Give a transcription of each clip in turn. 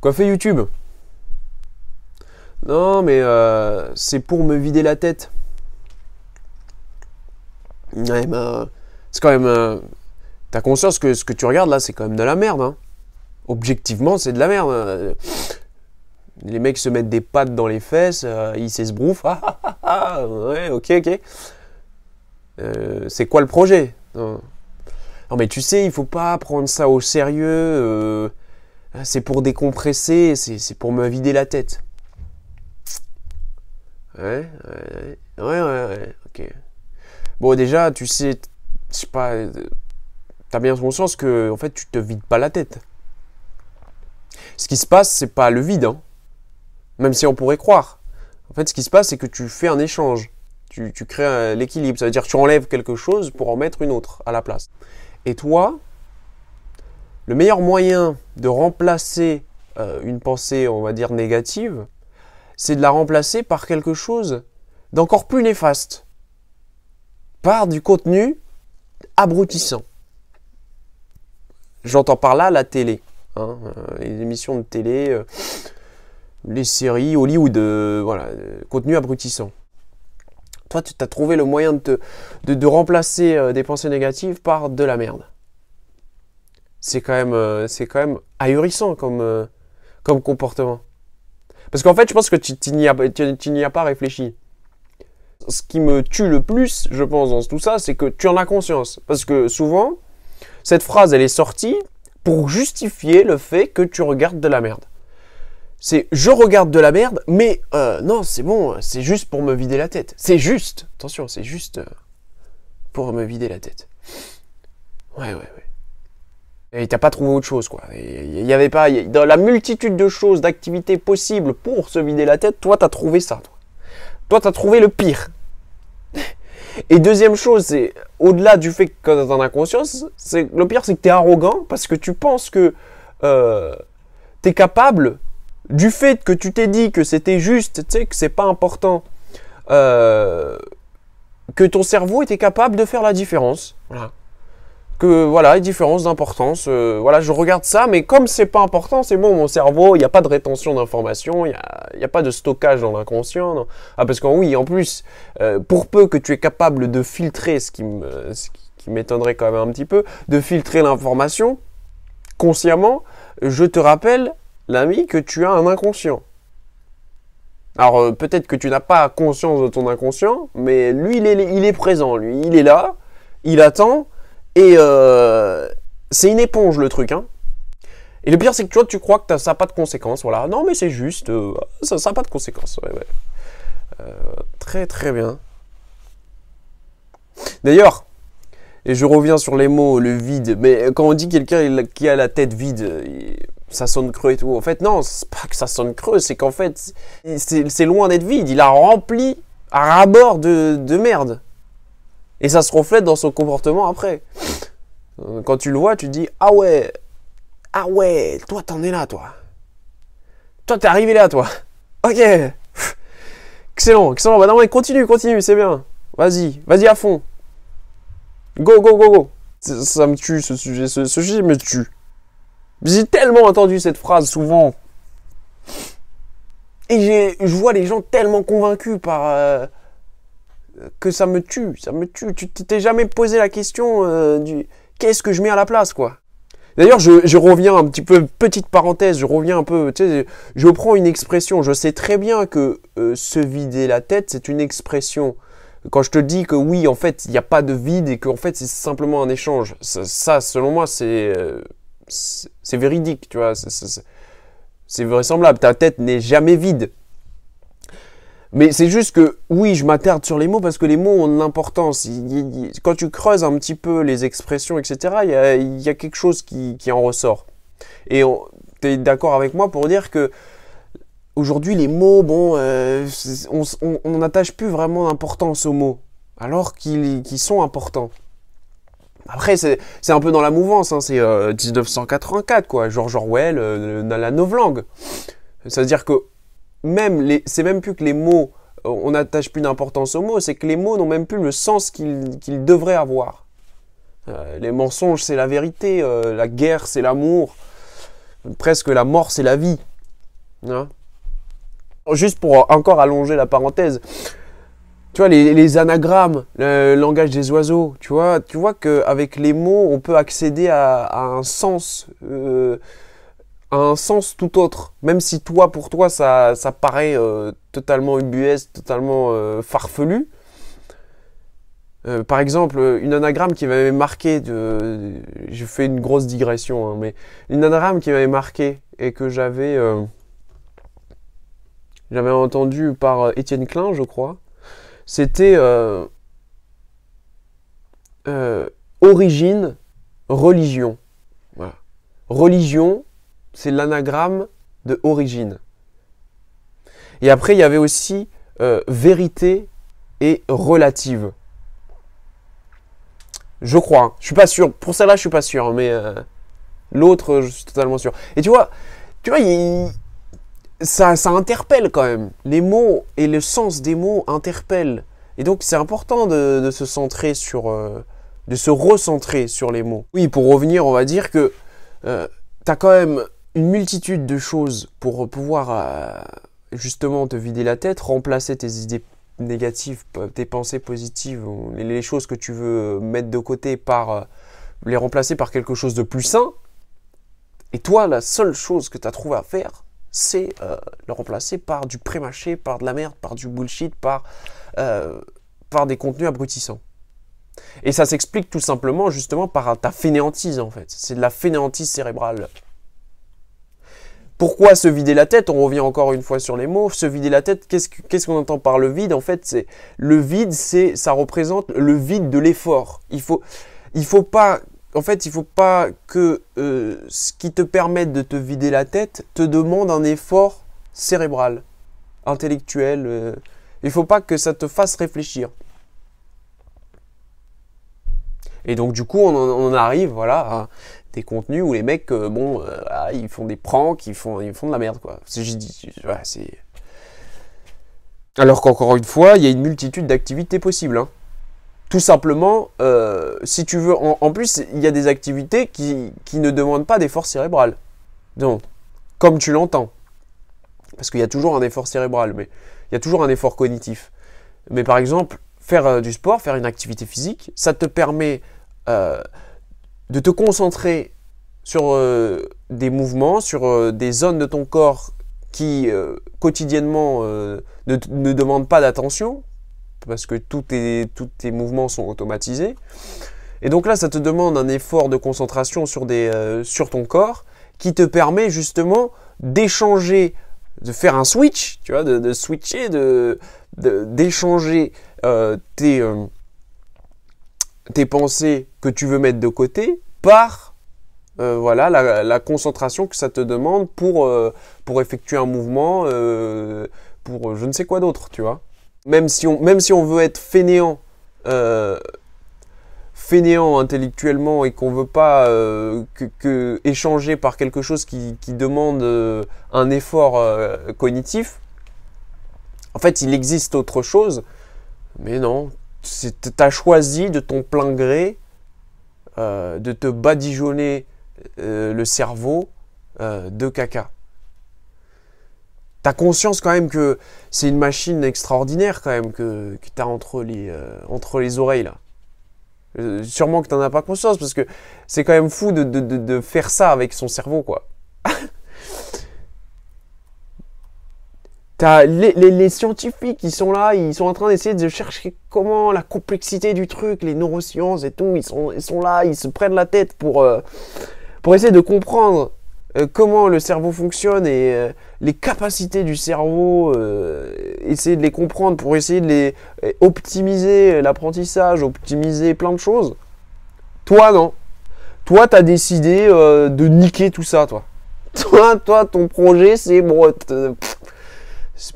Quoi fait YouTube? Non, mais c'est pour me vider la tête. Ouais, c'est quand même... T'as conscience que ce que tu regardes là, c'est quand même de la merde, hein. Objectivement, c'est de la merde. Les mecs se mettent des pattes dans les fesses, ils s'esbrouffent. Ouais, ok. C'est quoi le projet? Non, mais tu sais, il faut pas prendre ça au sérieux. C'est pour décompresser, c'est pour me vider la tête. Ouais, ok. Bon, déjà, tu sais, je sais pas, t'as bien conscience que, en fait, tu te vides pas la tête. Ce qui se passe, c'est pas le vide, hein. Même si on pourrait croire. En fait, ce qui se passe, c'est que tu fais un échange. Tu crées l'équilibre. Ça veut dire que tu enlèves quelque chose pour en mettre une autre à la place. Et toi, le meilleur moyen de remplacer une pensée, on va dire, négative, c'est de la remplacer par quelque chose d'encore plus néfaste. Par du contenu abrutissant. J'entends par là la télé. Hein, les émissions de télé, les séries, Hollywood, voilà, contenu abrutissant. Toi, tu as trouvé le moyen de remplacer des pensées négatives par de la merde. C'est quand même ahurissant comme comportement. Parce qu'en fait, je pense que tu n'y as pas réfléchi. Ce qui me tue le plus, je pense, dans tout ça, c'est que tu en as conscience. Parce que souvent, cette phrase, elle est sortie pour justifier le fait que tu regardes de la merde. C'est « je regarde de la merde, mais non, c'est bon, c'est juste pour me vider la tête. » C'est juste, attention, c'est juste pour me vider la tête. Ouais. Et t'as pas trouvé autre chose, quoi. Il y avait pas, dans la multitude de choses, d'activités possibles pour se vider la tête, toi, t'as trouvé ça. Toi, t'as trouvé le pire. Et deuxième chose, c'est, au-delà du fait que t'en as conscience, le pire, c'est que t'es arrogant parce que tu penses que t'es capable, du fait que tu t'es dit que c'était juste, tu sais, que c'est pas important, que ton cerveau était capable de faire la différence. Voilà. Que voilà, différence d'importance. Voilà, je regarde ça, mais comme c'est pas important, c'est bon, mon cerveau, il n'y a pas de rétention d'informations, il n'y a pas de stockage dans l'inconscient. Ah, parce que oui, en plus, pour peu que tu es capable de filtrer, ce qui m'étonnerait quand même un petit peu, de filtrer l'information consciemment, je te rappelle, l'ami, que tu as un inconscient. Alors, peut-être que tu n'as pas conscience de ton inconscient, mais lui, il est présent, lui, il est là, il attend. Et c'est une éponge le truc, hein. Et le pire, c'est que toi, tu crois que ça n'a pas de conséquences. Voilà. Non, mais c'est juste, ça n'a pas de conséquences. Ouais. Très très bien. D'ailleurs, et je reviens sur les mots, le vide. Mais quand on dit quelqu'un qui a la tête vide, ça sonne creux et tout. En fait, non, c'est pas que ça sonne creux, c'est qu'en fait, c'est loin d'être vide. Il a rempli à ras-bord de merde. Et ça se reflète dans son comportement après. Quand tu le vois, tu te dis « Ah ouais, toi t'en es là, toi. Toi t'es arrivé là, toi. Ok. Excellent. Bah non, mais continue, c'est bien. Vas-y à fond. Go. Ça me tue, ce sujet me tue. J'ai tellement entendu cette phrase souvent. Et je vois les gens tellement convaincus par... que ça me tue. Tu t'es jamais posé la question du qu'est-ce que je mets à la place, quoi. D'ailleurs, je reviens un petit peu, petite parenthèse, je reviens un peu, tu sais, je prends une expression. Je sais très bien que se vider la tête, c'est une expression. Quand je te dis que oui, en fait, il n'y a pas de vide et qu'en fait, c'est simplement un échange. Ça selon moi, c'est véridique, tu vois. C'est vraisemblable. Ta tête n'est jamais vide. Mais c'est juste que, oui, je m'attarde sur les mots parce que les mots ont de l'importance. Quand tu creuses un petit peu les expressions, etc., il y a quelque chose qui en ressort. Et tu es d'accord avec moi pour dire que aujourd'hui, les mots, bon, on n'attache plus vraiment d'importance aux mots, alors qu'ils sont importants. Après, c'est un peu dans la mouvance, hein, c'est 1984, quoi, George Orwell, la novlangue. C'est-à-dire que c'est même plus que les mots, on n'attache plus d'importance aux mots, c'est que les mots n'ont même plus le sens qu'ils devraient avoir. Les mensonges, c'est la vérité, la guerre, c'est l'amour, presque la mort, c'est la vie. Hein. Juste pour encore allonger la parenthèse, tu vois, les anagrammes, le langage des oiseaux, tu vois qu'avec les mots, on peut accéder à un sens tout autre. Même si toi, pour toi, ça paraît totalement ubuesque, totalement farfelu. Par exemple, une anagramme qui m'avait marqué, je fais une grosse digression, hein, mais une anagramme qui m'avait marqué et que j'avais entendu par Étienne Klein, je crois, c'était origine, religion. Voilà. Religion, c'est l'anagramme de origine. Et après, il y avait aussi vérité et relative. Je crois. Hein. Je suis pas sûr. Pour celle-là, je suis pas sûr. Mais l'autre, je suis totalement sûr. Et tu vois, ça interpelle quand même. Les mots et le sens des mots interpellent. Et donc, c'est important de se centrer sur, de se recentrer sur les mots. Oui, pour revenir, on va dire que tu as quand même une multitude de choses pour pouvoir justement te vider la tête, remplacer tes idées négatives, tes pensées positives, les choses que tu veux mettre de côté par les remplacer par quelque chose de plus sain. Et toi, la seule chose que tu as trouvé à faire, c'est le remplacer par du pré-mâché, par de la merde, par du bullshit, par des contenus abrutissants. Et ça s'explique tout simplement justement par ta fainéantise en fait. C'est de la fainéantise cérébrale. Pourquoi se vider la tête? On revient encore une fois sur les mots. Se vider la tête, qu'est-ce qu'on entend par le vide? En fait, le vide, ça représente le vide de l'effort. Il faut pas que ce qui te permette de te vider la tête te demande un effort cérébral, intellectuel. Il faut pas que ça te fasse réfléchir. Et donc du coup, on arrive, voilà, à des contenus où les mecs, ils font des pranks, ils font de la merde, quoi. Alors qu'encore une fois, il y a une multitude d'activités possibles. Hein. Tout simplement, si tu veux, en plus, il y a des activités qui ne demandent pas d'effort cérébral. Donc, comme tu l'entends. Parce qu'il y a toujours un effort cérébral, mais il y a toujours un effort cognitif. Mais par exemple, faire du sport, faire une activité physique, ça te permet de te concentrer sur des mouvements, sur des zones de ton corps qui quotidiennement ne demandent pas d'attention, parce que tous tes mouvements sont automatisés. Et donc là, ça te demande un effort de concentration sur ton corps qui te permet justement d'échanger, de faire un switch, tu vois, de switcher, d'échanger tes pensées que tu veux mettre de côté par la concentration que ça te demande pour effectuer un mouvement, pour je ne sais quoi d'autre, tu vois. Même si on veut être fainéant intellectuellement et qu'on veut pas que échanger par quelque chose qui demande un effort cognitif, en fait, il existe autre chose, mais non. Tu as choisi de ton plein gré de te badigeonner le cerveau de caca. Tu as conscience quand même que c'est une machine extraordinaire quand même que tu as entre les oreilles là. Sûrement que tu n'en as pas conscience parce que c'est quand même fou de faire ça avec son cerveau quoi. T'as les scientifiques qui sont là, ils sont en train d'essayer de chercher comment la complexité du truc, les neurosciences et tout, ils sont là, ils se prennent la tête pour essayer de comprendre comment le cerveau fonctionne et les capacités du cerveau, essayer de les comprendre pour essayer de optimiser l'apprentissage, optimiser plein de choses. Toi, non. Toi, t'as décidé de niquer tout ça, toi. Toi, ton projet, c'est bon.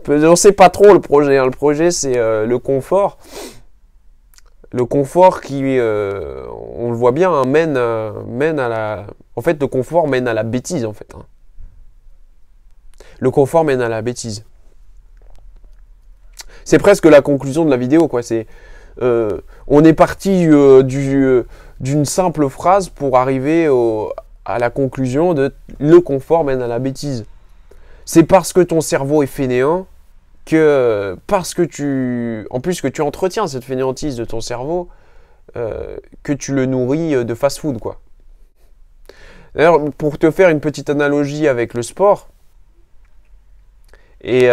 On sait pas trop le projet. Hein. Le projet, c'est le confort. Le confort qui, on le voit bien, hein, mène à la... En fait, le confort mène à la bêtise, en fait. Hein. Le confort mène à la bêtise. C'est presque la conclusion de la vidéo, quoi. C'est, on est parti d'une simple phrase pour arriver à la conclusion de le confort mène à la bêtise. C'est parce que ton cerveau est fainéant que, parce que en plus que tu entretiens cette fainéantise de ton cerveau, que tu le nourris de fast-food, quoi. D'ailleurs, pour te faire une petite analogie avec le sport, et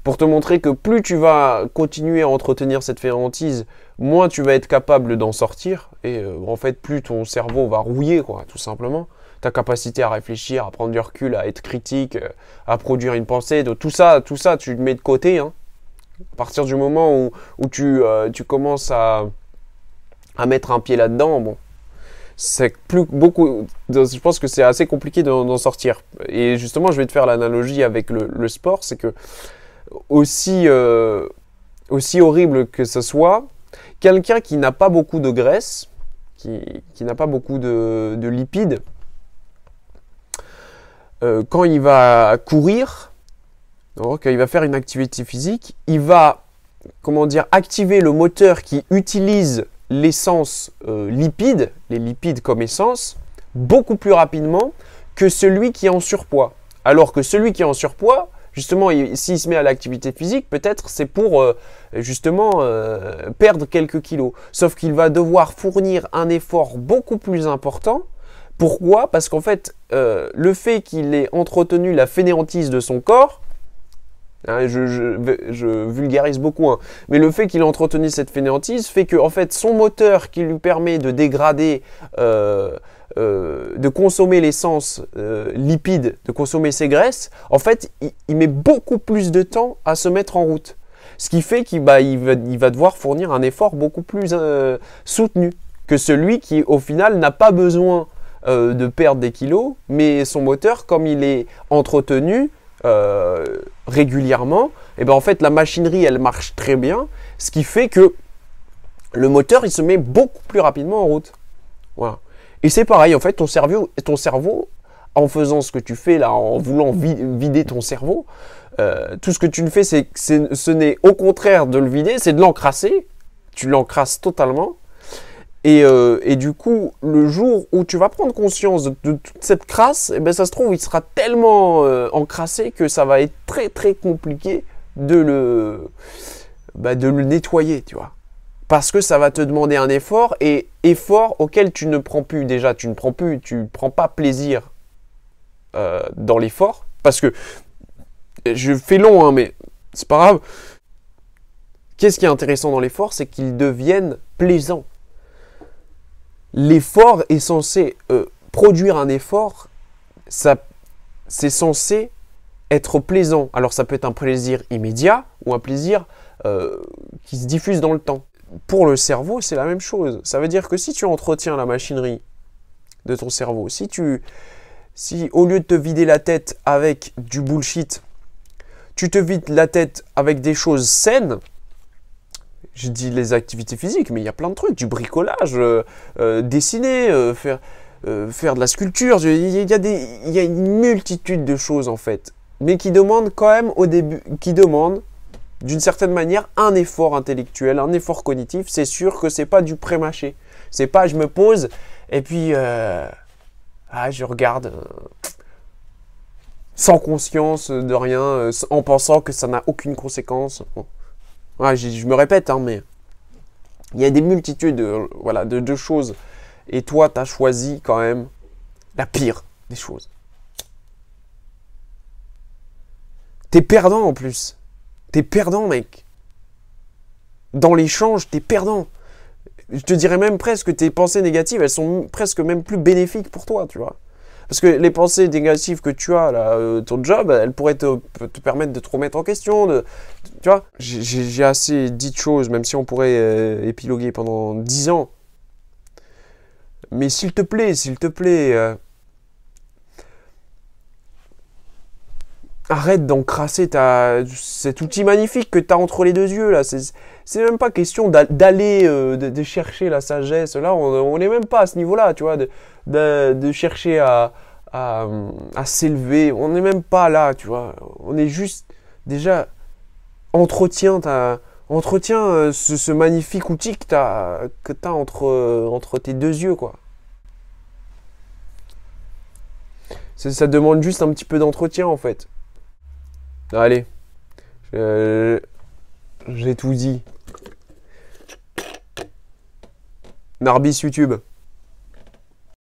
pour te montrer que plus tu vas continuer à entretenir cette fainéantise, moins tu vas être capable d'en sortir. Et en fait, plus ton cerveau va rouiller, quoi, tout simplement. Ta capacité à réfléchir, à prendre du recul, à être critique, à produire une pensée, tout ça, tu le mets de côté. Hein. À partir du moment où tu commences à mettre un pied là-dedans, bon, c'est plus beaucoup. Je pense que c'est assez compliqué d'en sortir. Et justement, je vais te faire l'analogie avec le sport, c'est que aussi horrible que ce soit, quelqu'un qui n'a pas beaucoup de graisse, qui n'a pas beaucoup de lipides, quand il va courir, quand il va faire une activité physique, il va, comment dire, activer le moteur qui utilise l'essence lipide, les lipides comme essence, beaucoup plus rapidement que celui qui est en surpoids. Alors que celui qui est en surpoids, justement, s'il se met à l'activité physique, peut-être c'est pour justement perdre quelques kilos. Sauf qu'il va devoir fournir un effort beaucoup plus important. Pourquoi? Parce qu'en fait, le fait qu'il ait entretenu la fainéantise de son corps, hein, je vulgarise beaucoup, hein, mais le fait qu'il ait entretenu cette fainéantise fait que en fait, son moteur qui lui permet de dégrader, de consommer l'essence lipide, de consommer ses graisses, en fait, il met beaucoup plus de temps à se mettre en route. Ce qui fait qu'il va devoir fournir un effort beaucoup plus soutenu que celui qui, au final, n'a pas besoin de perdre des kilos, mais son moteur, comme il est entretenu régulièrement, et ben en fait la machinerie elle marche très bien, ce qui fait que le moteur il se met beaucoup plus rapidement en route. Voilà. Et c'est pareil en fait, ton cerveau, en faisant ce que tu fais là, en voulant vider ton cerveau, tout ce que tu ne fais ce n'est au contraire de le vider, c'est de l'encrasser. Tu l'encrasses totalement. Et du coup, le jour où tu vas prendre conscience de toute cette crasse, eh ben, ça se trouve, il sera tellement encrassé que ça va être très très compliqué de le nettoyer, tu vois. Parce que ça va te demander un effort, et effort auquel tu ne prends pas plaisir dans l'effort. Parce que, je fais long, hein, mais c'est pas grave. Qu'est-ce qui est intéressant dans l'effort, c'est qu'il devienne plaisant. L'effort est censé produire un effort, c'est censé être plaisant. Alors ça peut être un plaisir immédiat ou un plaisir qui se diffuse dans le temps. Pour le cerveau, c'est la même chose. Ça veut dire que si tu entretiens la machinerie de ton cerveau, si au lieu de te vider la tête avec du bullshit, tu te vides la tête avec des choses saines. Je dis les activités physiques, mais il y a plein de trucs, du bricolage, dessiner, faire de la sculpture. Il y a une multitude de choses en fait, mais qui demandent quand même au début, qui demandent d'une certaine manière un effort intellectuel, un effort cognitif. C'est sûr que c'est pas du pré-mâché. C'est pas je me pose et puis je regarde sans conscience de rien, en pensant que ça n'a aucune conséquence. Bon. Ouais, je me répète, hein, mais il y a des multitudes de choses. Et toi, tu as choisi quand même la pire des choses. T'es perdant en plus. T'es perdant, mec. Dans l'échange, t'es perdant. Je te dirais même presque que tes pensées négatives, elles sont presque même plus bénéfiques pour toi, tu vois. Parce que les pensées négatives que tu as, là, ton job, elles pourraient te permettre de te remettre en question. Tu vois, j'ai assez dit de choses, même si on pourrait épiloguer pendant 10 ans. Mais s'il te plaît, arrête d'encrasser cet outil magnifique que tu as entre les deux yeux, là. C'est même pas question d'aller, de chercher la sagesse. Là, on n'est même pas à ce niveau-là, tu vois, de chercher à s'élever. On n'est même pas là, tu vois. On est juste, déjà, entretiens ce magnifique outil que tu as entre tes deux yeux, quoi. Ça demande juste un petit peu d'entretien, en fait. Allez. J'ai tout dit. Narbis YouTube.